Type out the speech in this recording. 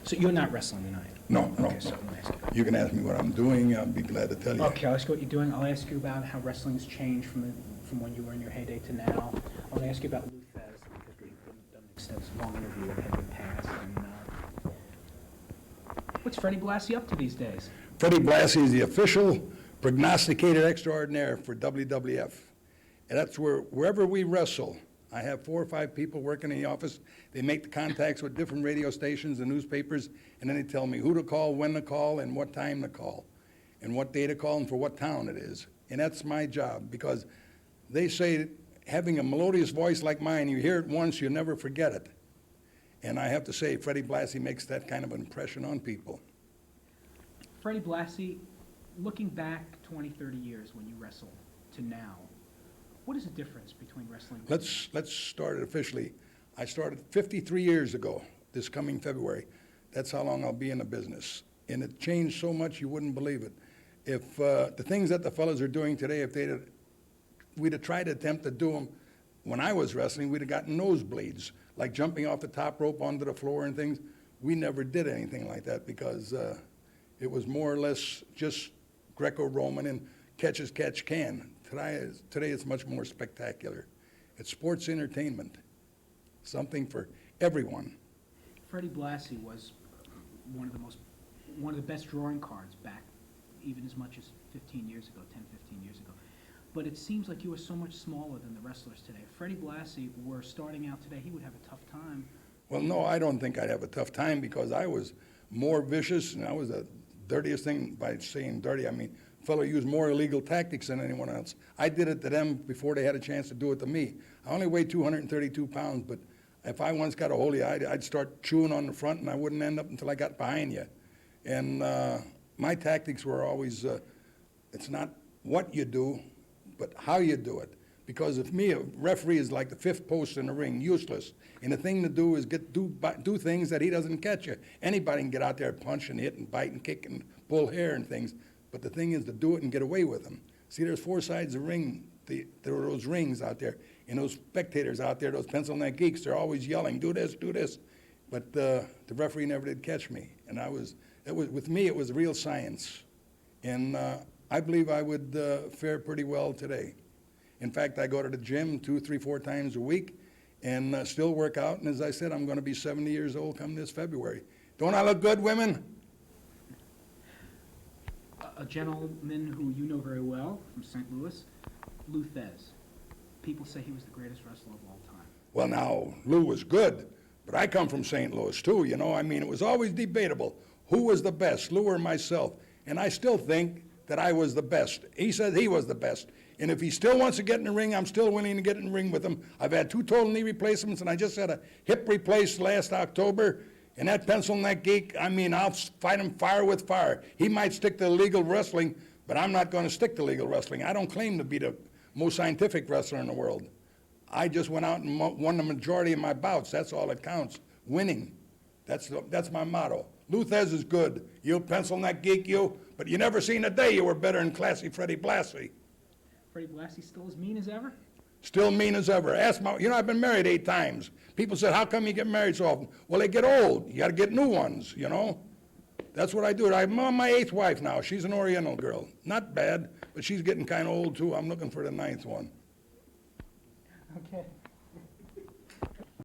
So you're not wrestling tonight? No, no. Okay, so I'm gonna ask you. You can ask me what I'm doing, I'll be glad to tell you. Okay, I'll ask you what you're doing. I'll ask you about how wrestling's changed from when you were in your heyday to now. I'll ask you about Lou Thez, because we've done an extensive long interview that had been passed. And, what's Freddie Blassie up to these days? Freddie Blassie is the official prognosticator extraordinaire for WWF. And that's wherever we wrestle, I have 4 or 5 people working in the office. They make the contacts with different radio stations and newspapers, and then they tell me who to call, when to call, and what time to call, and what day to call, and for what town it is. And that's my job, because they say having a melodious voice like mine, you hear it once, you never forget it. And I have to say, Freddie Blassie makes that kind of an impression on people. Freddie Blassie, looking back 20, 30 years when you wrestled to now, what is the difference between wrestling? Let's start it officially. I started 53 years ago, this coming February. That's how long I'll be in the business. And it changed so much you wouldn't believe it. If the things that the fellas are doing today, if we'd have tried to attempt to do them when I was wrestling, we'd have gotten nosebleeds, like jumping off the top rope onto the floor and things. We never did anything like that because it was more or less just Greco-Roman and catch as catch can. Today it's much more spectacular. It's sports entertainment, something for everyone. Freddie Blassie was one of the best drawing cards back even as much as 15 years ago, 10, 15 years ago. But it seems like you were so much smaller than the wrestlers today. If Freddie Blassie were starting out today, he would have a tough time. Well, no, I don't think I'd have a tough time because I was more vicious, and I was the dirtiest thing. By saying dirty, I mean fellow used more illegal tactics than anyone else. I did it to them before they had a chance to do it to me. I only weighed 232 pounds, but if I once got a hold of you, I'd start chewing on the front, and I wouldn't end up until I got behind you. And my tactics were always, it's not what you do, but how you do it. Because if me, a referee is like the 5th post in the ring, useless. And the thing to do is do things that he doesn't catch you. Anybody can get out there and punch and hit and bite and kick and pull hair and things. But the thing is to do it and get away with them. See, there's 4 sides of the ring. There are those rings out there. And those spectators out there, those pencil neck geeks, they're always yelling, do this, do this. But the referee never did catch me. And with me, it was real science. And I believe I would fare pretty well today. In fact, I go to the gym 2, 3, 4 times a week and still work out. And as I said, I'm going to be 70 years old come this February. Don't I look good, women? A gentleman who you know very well from St. Louis, Lou Thez. People say he was the greatest wrestler of all time. Well, now, Lou was good, but I come from St. Louis, too, you know. I mean, it was always debatable. Who was the best, Lou or myself? And I still think that I was the best. He said he was the best. And if he still wants to get in the ring, I'm still willing to get in the ring with him. I've had 2 total knee replacements, and I just had a hip replaced last October. And that pencil neck geek, I mean, I'll fight him fire with fire. He might stick to legal wrestling, but I'm not going to stick to legal wrestling. I don't claim to be the most scientific wrestler in the world. I just went out and won the majority of my bouts. That's all that counts. Winning. That's my motto. Lou Thez is good. You pencil neck geek, you. But you never seen a day you were better than classy Freddie Blassie. Freddie Blassie still as mean as ever? Still mean as ever. I've been married 8 times. People said, how come you get married so often? Well, they get old. You got to get new ones, you know. That's what I do. I'm on my 8th wife now. She's an Oriental girl. Not bad, but she's getting kind of old, too. I'm looking for the 9th one. Okay.